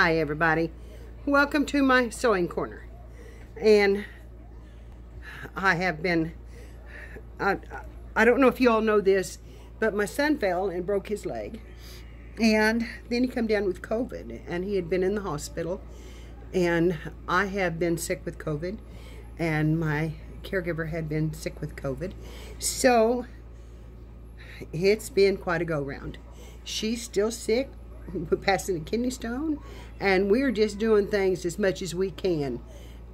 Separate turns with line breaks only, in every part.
Hi everybody, welcome to my sewing corner. And I have been, I don't know if you all know this, but my son fell and broke his leg, and then he come down with COVID, and he had been in the hospital, and I have been sick with COVID, and my caregiver had been sick with COVID, so it's been quite a go-round. She's still sick, passing a kidney stone, and we're just doing things as much as we can,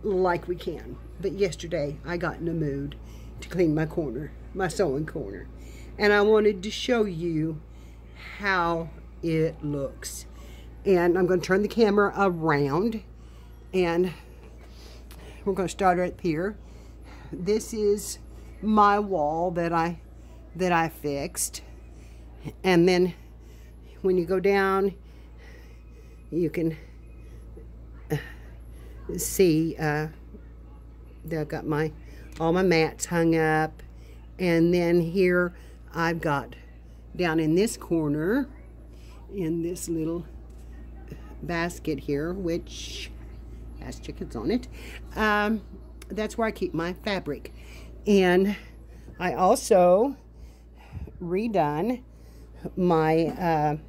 like we can. But yesterday I got in a mood to clean my corner, my sewing corner, and I wanted to show you how it looks. And I'm going to turn the camera around, and we're going to start up here. This is my wall that I fixed, and then when you go down, you can see I've got all my mats hung up, and then here I've got down in this corner, in this little basket here, which has chickens on it, that's where I keep my fabric. And I also redone my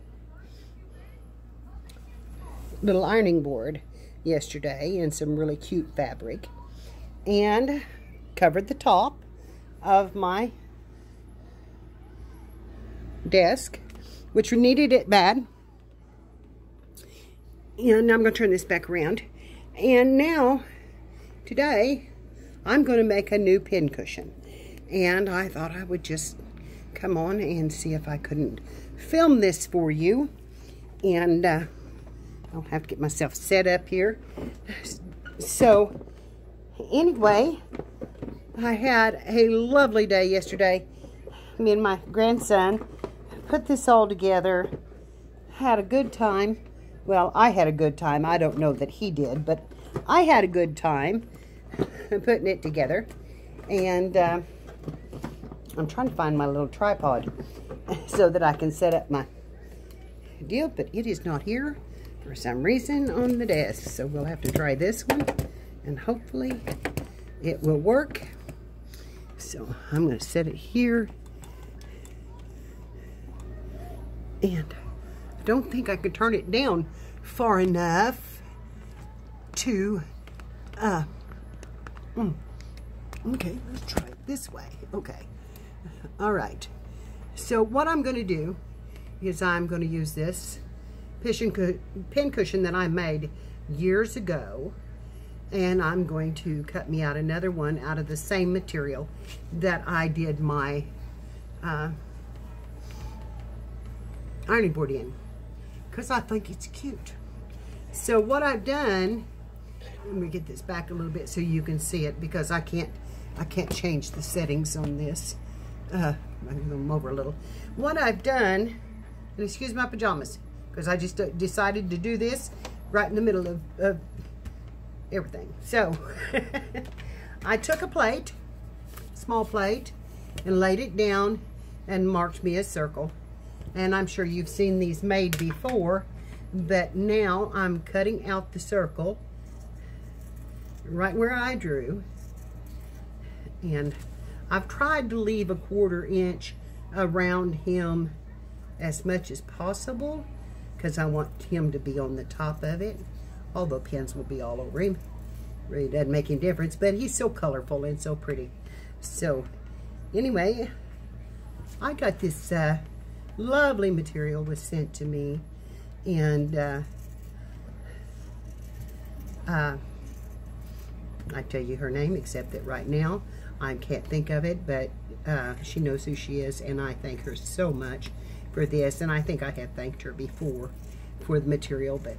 little ironing board yesterday in some really cute fabric, and covered the top of my desk, which needed it bad. And I'm going to turn this back around, and now today I'm going to make a new pin cushion, and I thought I would just come on and see if I couldn't film this for you. And I'll have to get myself set up here. So anyway, I had a lovely day yesterday. Me and my grandson put this all together, had a good time. Well, I had a good time. I don't know that he did, but I had a good time putting it together. And I'm trying to find my little tripod so that I can set up my deal, but it is not here for some reason on the desk. So we'll have to try this one, and hopefully it will work. So I'm going to set it here, and I don't think I can turn it down far enough to okay, let's try it this way. Okay. All right, so what I'm going to do is I'm going to use this pin cushion that I made years ago, and I'm going to cut me out another one out of the same material that I did my ironing board in, because I think it's cute. So what I've done, let me get this back a little bit so you can see it, because I can't change the settings on this. I'm going to move over a little. What I've done, and excuse my pajamas, because I just decided to do this right in the middle of everything. So I took a plate, small plate, and laid it down and marked me a circle. And I'm sure you've seen these made before, but now I'm cutting out the circle right where I drew. And I've tried to leave a 1/4 inch around him as much as possible, because I want him to be on the top of it, although pins will be all over him. Really doesn't make any difference, but he's so colorful and so pretty. So anyway, I got this lovely material was sent to me, and I tell you her name, except that right now I can't think of it, but she knows who she is, and I thank her so much for this. And I think I had thanked her before for the material, but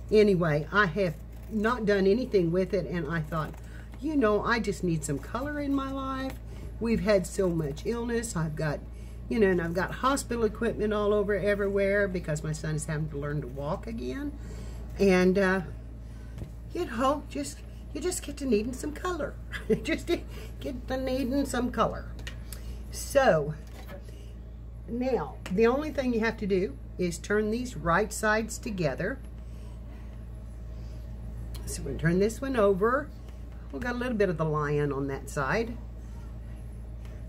anyway, I have not done anything with it, and I thought, you know, I just need some color in my life. We've had so much illness. I've got, you know, and I've got hospital equipment all over everywhere because my son is having to learn to walk again. And you know, you just get to needing some color. Just get to needing some color. So now the only thing you have to do is turn these right sides together So we're going to turn this one over. We've got a little bit of the lion on that side.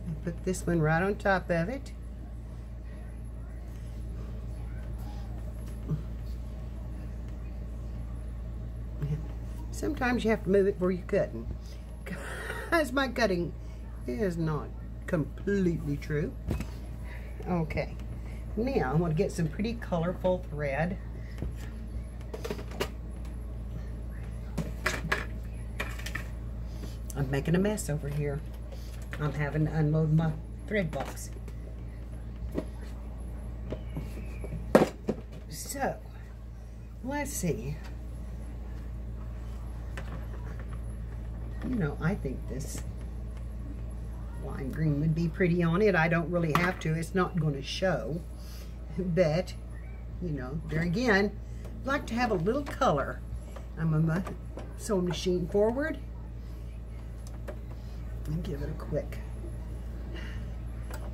And put this one right on top of it. Sometimes you have to move it where you're cutting, because my cutting is not completely true. Okay, now I'm going to get some pretty colorful thread. I'm making a mess over here. I'm having to unload my thread box. So, let's see. You know, I think this lime green would be pretty on it. I don't really have to. It's not going to show. But, you know, there again, I'd like to have a little color. I'm on my sewing machine forward. And give it a quick.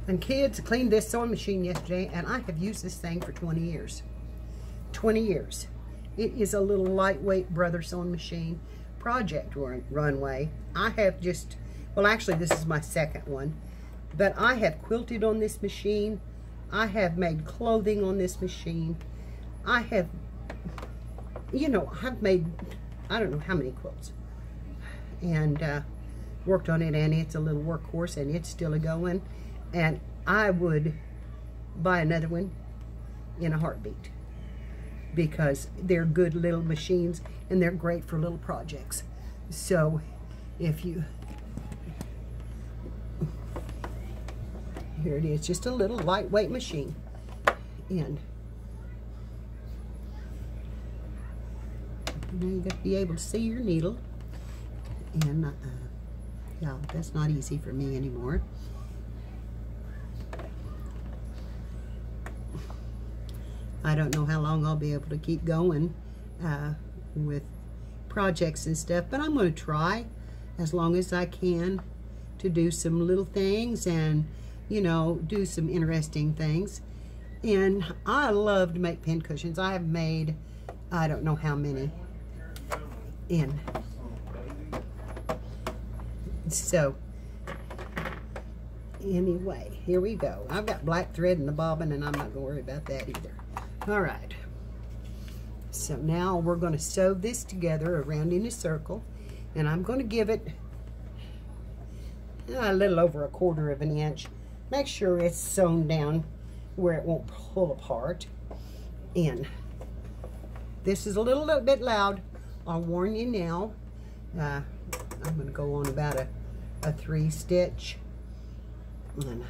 And kids, cleaned this sewing machine yesterday, and I have used this thing for 20 years. 20 years. It is a little lightweight brother sewing machine. Project Runway. I have just, well, actually this is my second one, but I have quilted on this machine. I have made clothing on this machine. I have, you know, I've made, I don't know how many quilts, and worked on it, and it's a little workhorse, and it's still a-going, and I would buy another one in a heartbeat, because they're good little machines and they're great for little projects. So if you, here it is, just a little lightweight machine. And you got to be able to see your needle. And yeah, that's not easy for me anymore. I don't know how long I'll be able to keep going with projects and stuff, but I'm going to try as long as I can to do some little things and, you know, do some interesting things. And I love to make pin cushions. I have made, I don't know how many. And so anyway, here we go. I've got black thread in the bobbin, and I'm not going to worry about that either. All right, so now we're going to sew this together around in a circle, and I'm going to give it a little over 1/4 of an inch. Make sure it's sewn down where it won't pull apart. And this is a little bit loud. I'll warn you now. I'm going to go on about a 3-stitch. And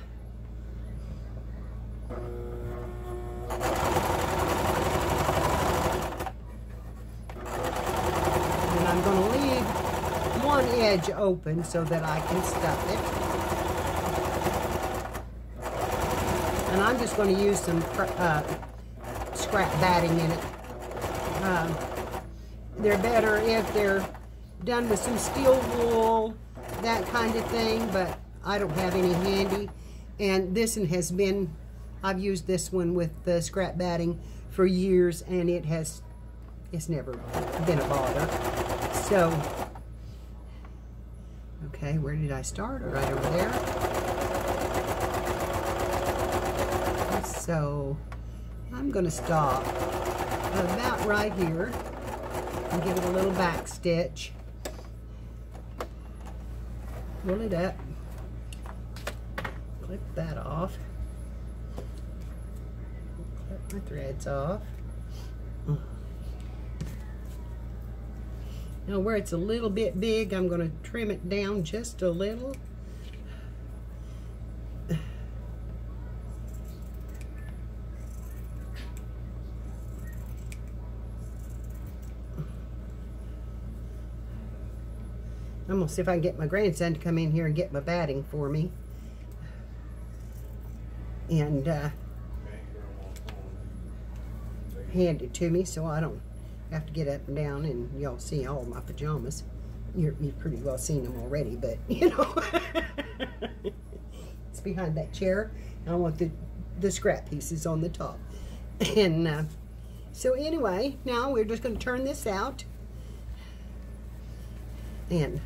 I'm going to leave one edge open so that I can stuff it. And I'm just going to use some scrap batting in it. They're better if they're done with some steel wool, that kind of thing, but I don't have any handy. And this one has been, I've used this one with the scrap batting for years, and it's never been a bother. So, okay, where did I start? Right over there. So, I'm going to stop about right here and give it a little back stitch. Pull it up. Clip that off. Clip my threads off. Now where it's a little bit big, I'm going to trim it down just a little. I'm going to see if I can get my grandson to come in here and get my batting for me. And hand it to me so I don't have to get up and down, and y'all see all my pajamas. You've pretty well seen them already, but you know. It's behind that chair, and I want the scrap pieces on the top. And so anyway, now we're just going to turn this out. And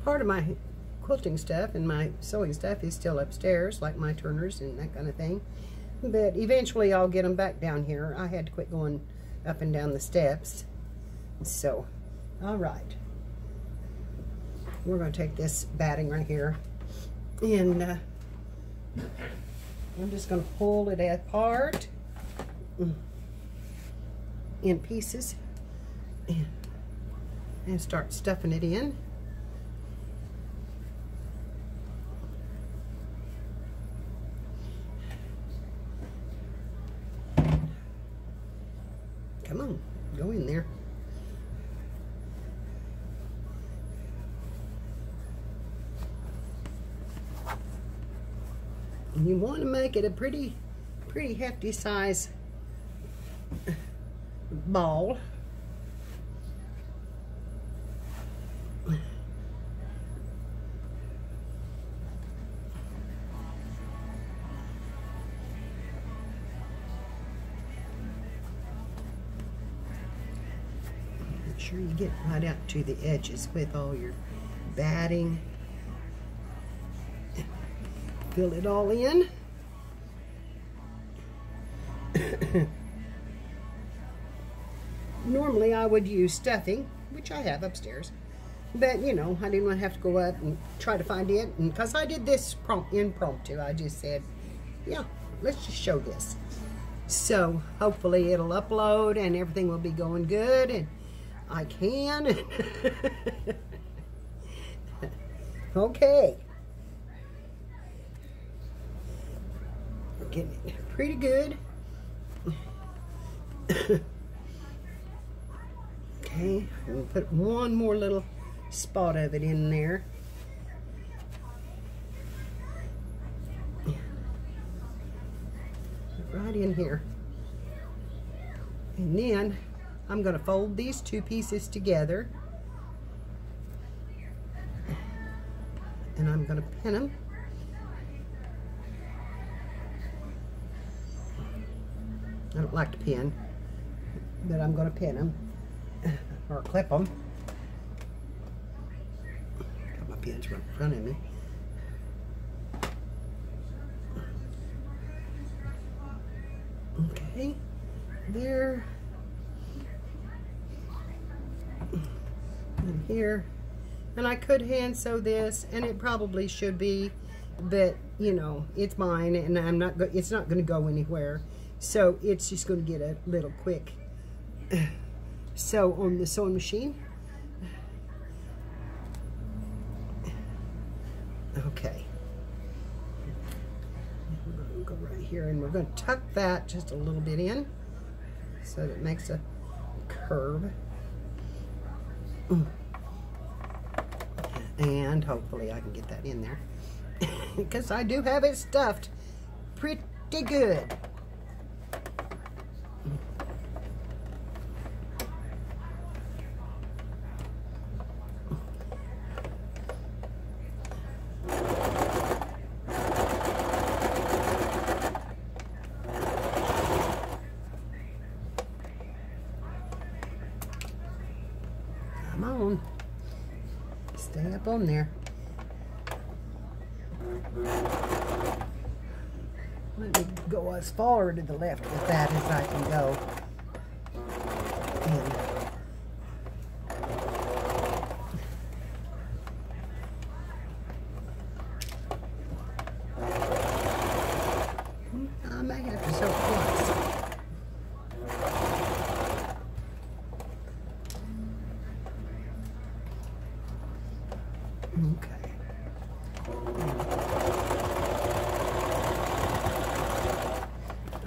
part of my quilting stuff and my sewing stuff is still upstairs, like my turners and that kind of thing. But eventually I'll get them back down here. I had to quit going up and down the steps. So, all right. We're going to take this batting right here, and I'm just going to pull it apart in pieces and start stuffing it in. Come on, go in there. And you want to make it a pretty hefty size ball. Make sure you get right out to the edges with all your batting. Fill it all in. Normally I would use stuffing, which I have upstairs, but you know, I didn't want to have to go up and try to find it, and because I did this impromptu, I just said, yeah, let's just show this. So hopefully it'll upload and everything will be going good, and I can. Okay. We're getting it pretty good. Okay, we'll put one more little spot of it in there. Right in here. And then I'm going to fold these two pieces together. And I'm going to pin them. I don't like to pin, but I'm going to pin them or clip them. Got my pins right in front of me. Okay, there and here. And I could hand sew this, and it probably should be, but you know, it's mine, and I'm not. It's not going to go anywhere. So it's just going to get a little quick sew on the sewing machine. Okay. We're going to go right here, and we're going to tuck that just a little bit in so that it makes a curve. And hopefully I can get that in there because I do have it stuffed pretty good. Come on. Stay up on there. Let me go as far to the left with that as I can go. And I may have to sew twice. Okay.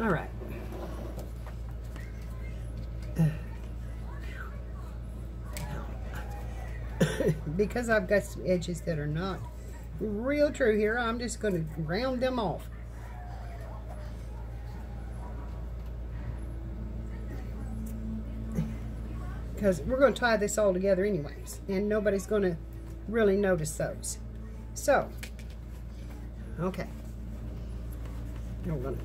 All right. Because I've got some edges that are not real true here, I'm just going to round them off. because we're going to tie this all together anyways, and nobody's going to really notice those. So, okay. Now we're going to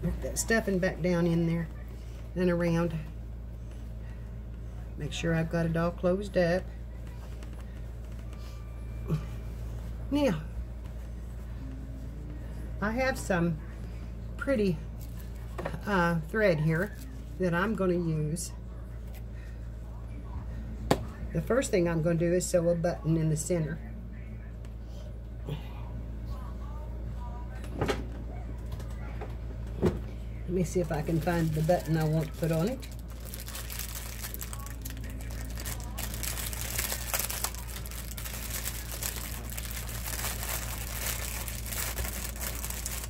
put that stuffing back down in there and around. Make sure I've got it all closed up. Now, I have some pretty thread here that I'm going to use. The first thing I'm going to do is sew a button in the center. Let me see if I can find the button I want to put on it.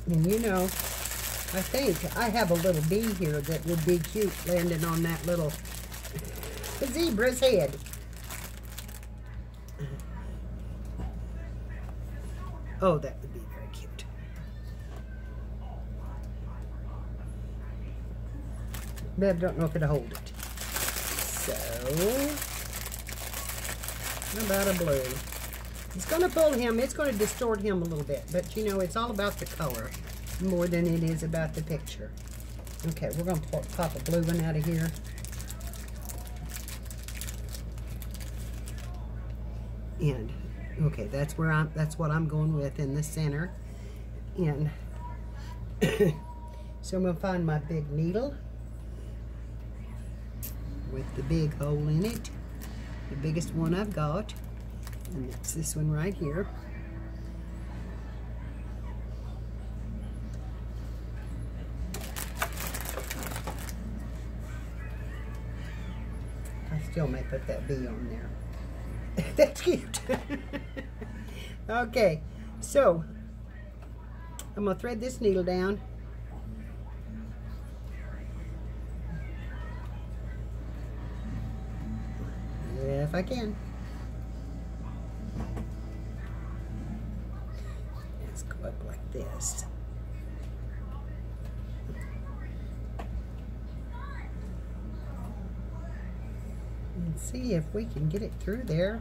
And you know, I think I have a little bee here that would be cute landing on that little zebra's head. Oh, that would be very cute. But I don't know if it'll hold it. So, how about a blue? It's going to pull him, it's going to distort him a little bit, but you know, it's all about the color more than it is about the picture. Okay, we're going to pop a blue one out of here. And okay, that's what I'm going with in the center. And so I'm going to find my big needle with the big hole in it, the biggest one I've got. And that's this one right here. I still may put that bee on there. That's cute. Okay, so I'm going to thread this needle down. If I can. Let's go up like this. And see if we can get it through there.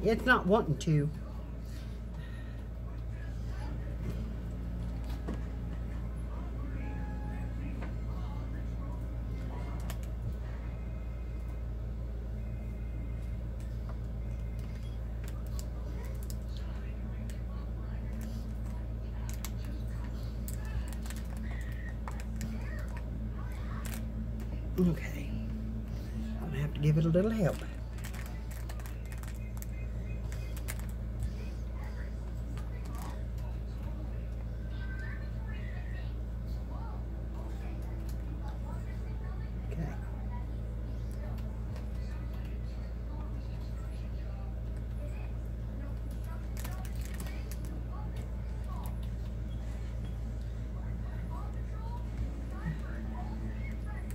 It's not wanting to. Okay, I'm gonna have to give it a little help.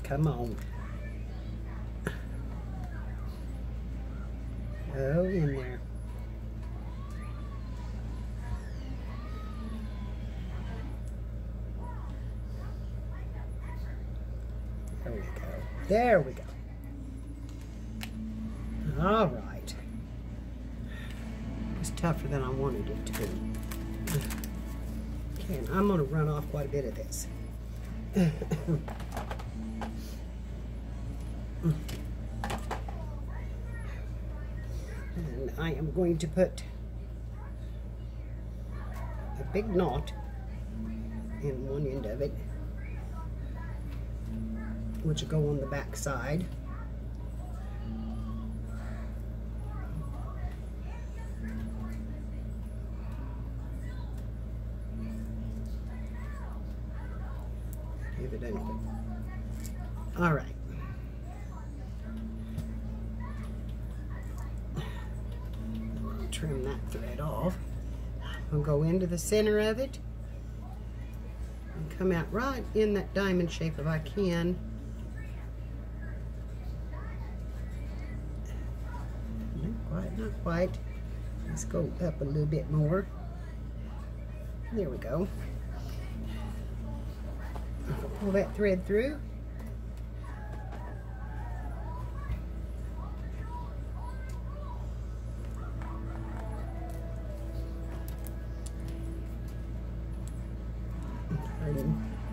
Come on. Oh, in there. There we go. There we go. All right. It's tougher than I wanted it to be. Okay, and I'm going to run off quite a bit of this. And I am going to put a big knot in one end of it, which will go on the back side. Give it anything. All right. Trim that thread off. I'll go into the center of it and come out right in that diamond shape if I can. Not quite. Let's go up a little bit more. There we go. Pull that thread through.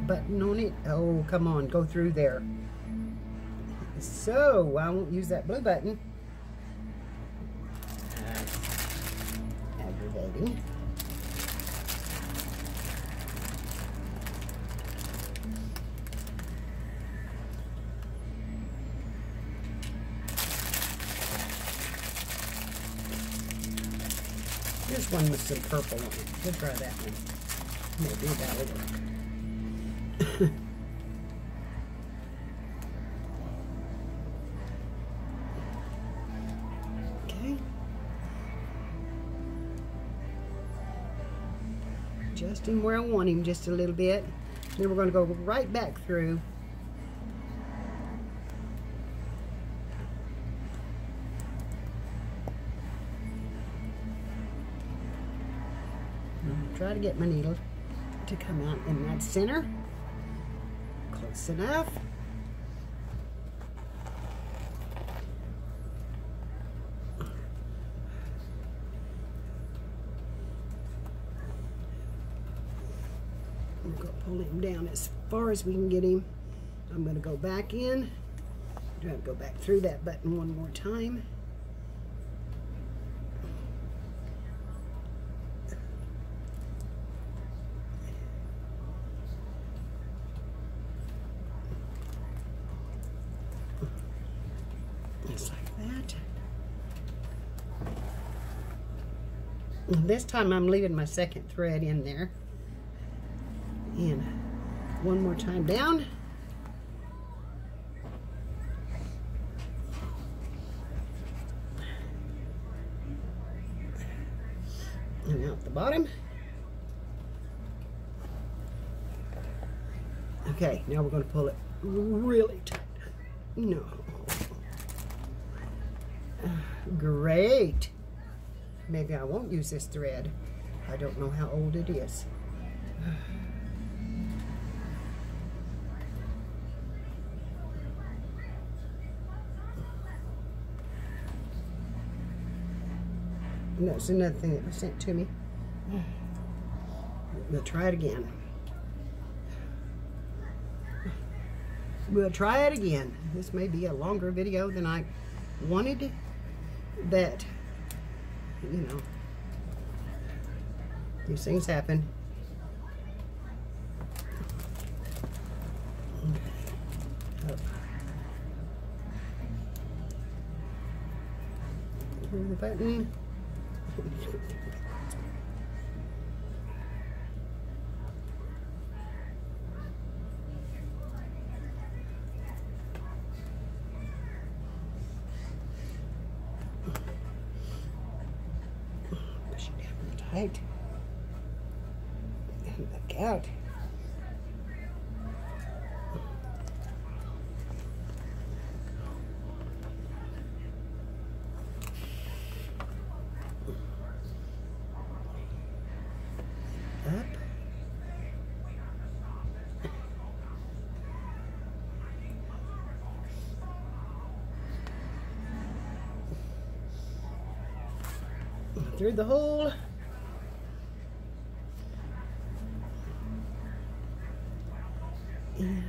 Button on it. Oh, come on, go through there. So I won't use that blue button. Aggravating. Here's one with some purple on it. We'll try that one. Maybe that'll work. Okay. Adjusting where I want him just a little bit. Then we're going to go right back through. Try to get my needle to come out in that center. Close enough. We're going to pull him down as far as we can get him. I'm going to go back in. I'm going to go back through that button one more time. Just like that. And this time I'm leaving my second thread in there. And one more time down. And out the bottom. Okay, now we're going to pull it really tight. No. Great. Maybe I won't use this thread. I don't know how old it is. And that's another thing that was sent to me. We'll try it again. We'll try it again. This may be a longer video than I wanted. That, you know, these things happen. Up. Through the button. Push it down real tight. And look out. Up. Through the hole. And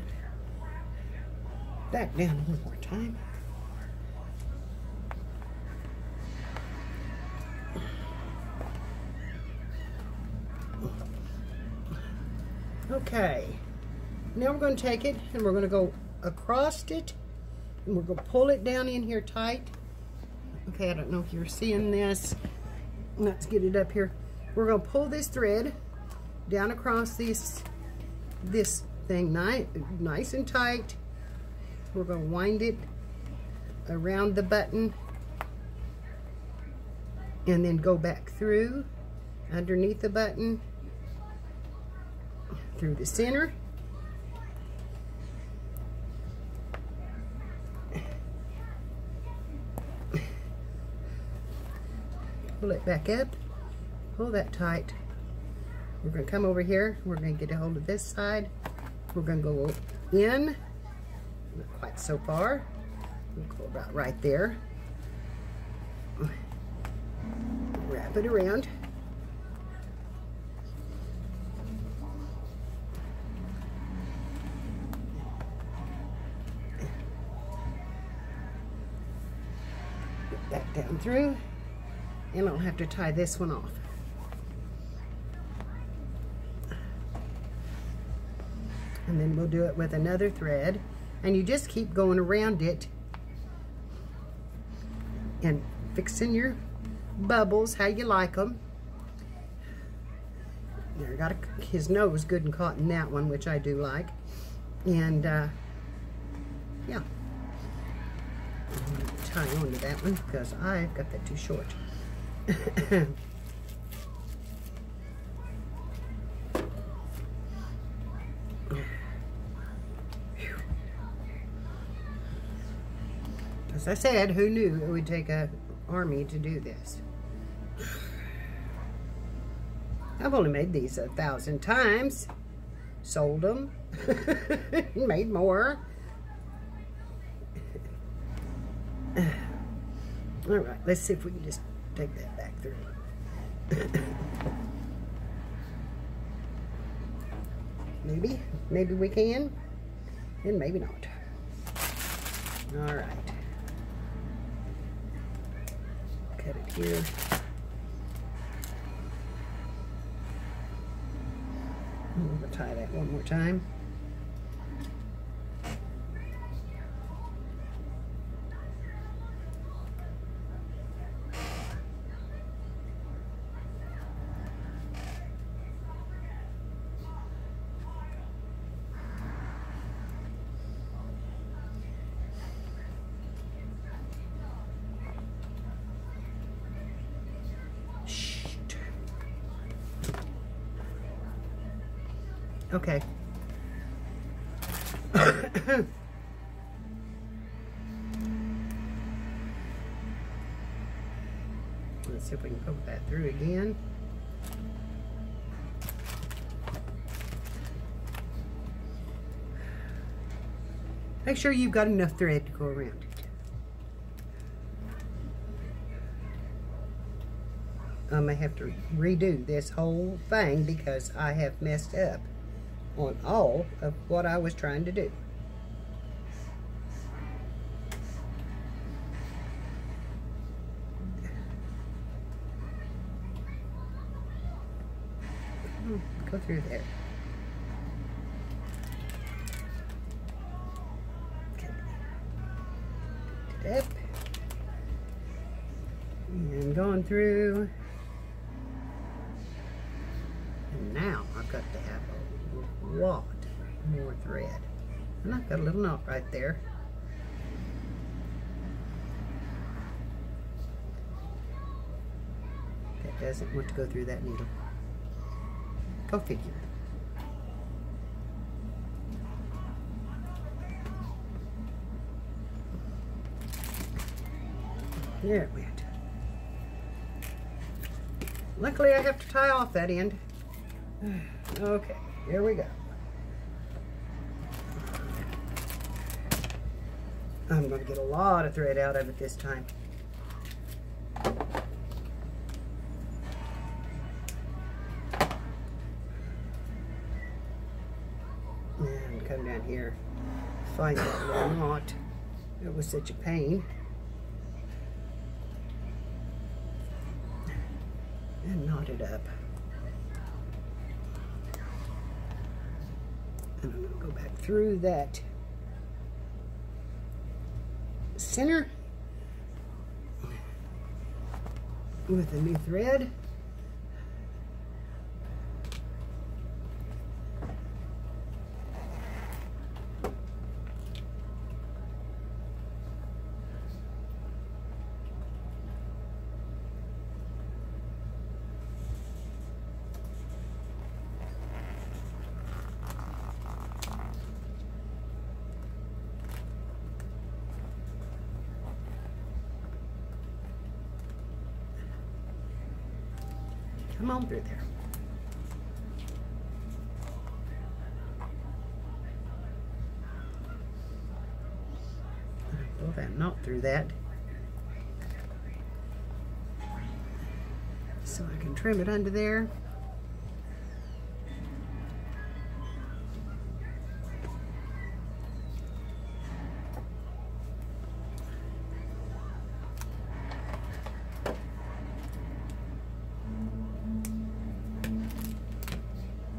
back down one more time. Okay, now we're going to take it and we're going to go across it and we're going to pull it down in here tight. Okay, I don't know if you're seeing this. Let's get it up here. We're going to pull this thread down across this thing nice and tight. We're going to wind it around the button and then go back through underneath the button, through the center, pull it back up, pull that tight. We're going to come over here. We're going to get a hold of this side. We're going to go in, not quite so far. We'll go about right there. Wrap it around. Get that down through, and I'll have to tie this one off. And then we'll do it with another thread, and you just keep going around it and fixing your bubbles how you like them. There, I got his nose good and caught in that one, which I do like. And yeah, I'm going to tie on to that one because I've got that too short. As I said, who knew it would take an army to do this? I've only made these 1,000 times, sold them, made more. All right, let's see if we can just take that back through. Maybe we can, and maybe not. All right. Cut it here. We'll tie that one more time. Okay. Let's see if we can poke that through again. Make sure you've got enough thread to go around it. I may have to redo this whole thing because I have messed up on all of what I was trying to do. Go through there. Okay. Up. And going through. And now I've got to have a lot more thread. And I've got a little knot right there. That doesn't want to go through that needle. Go figure. There it went. Luckily I have to tie off that end. Okay, here we go. I'm going to get a lot of thread out of it this time. And come down here, find that little knot. It was such a pain. And knot it up. And I'm going to go back through that center with a new thread. Come on through there. Pull that knot through that so I can trim it under there.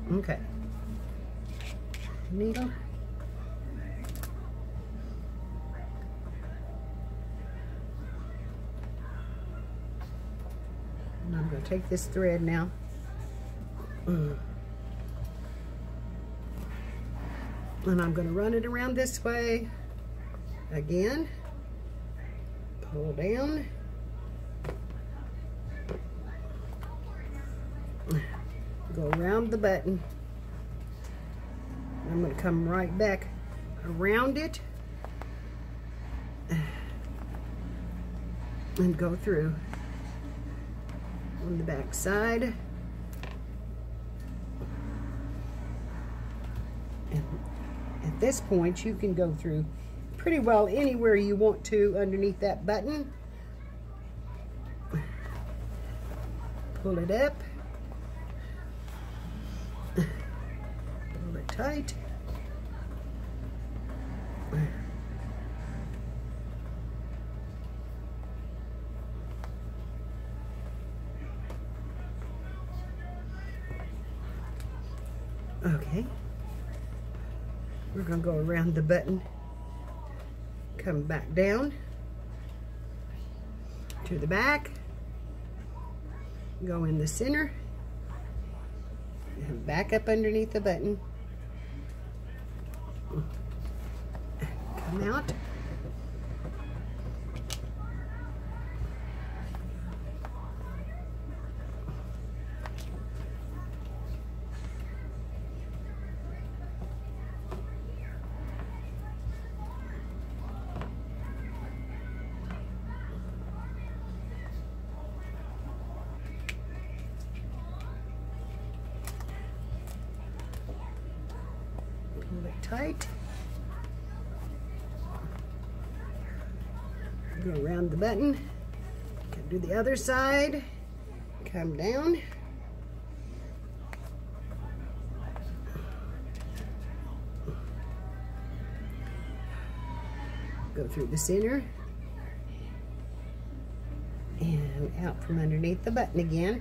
Okay. Needle. And I'm going to take this thread now. And I'm going to run it around this way. Again. Pull down. Go around the button. I'm going to come right back around it and go through on the back side. And at this point, you can go through pretty well anywhere you want to underneath that button. Pull it up. Pull it tight. Okay. We're going to go around the button, come back down to the back, go in the center, and back up underneath the button, come out, pull it tight, go around the button, do the other side, come down, go through the center, and out from underneath the button again.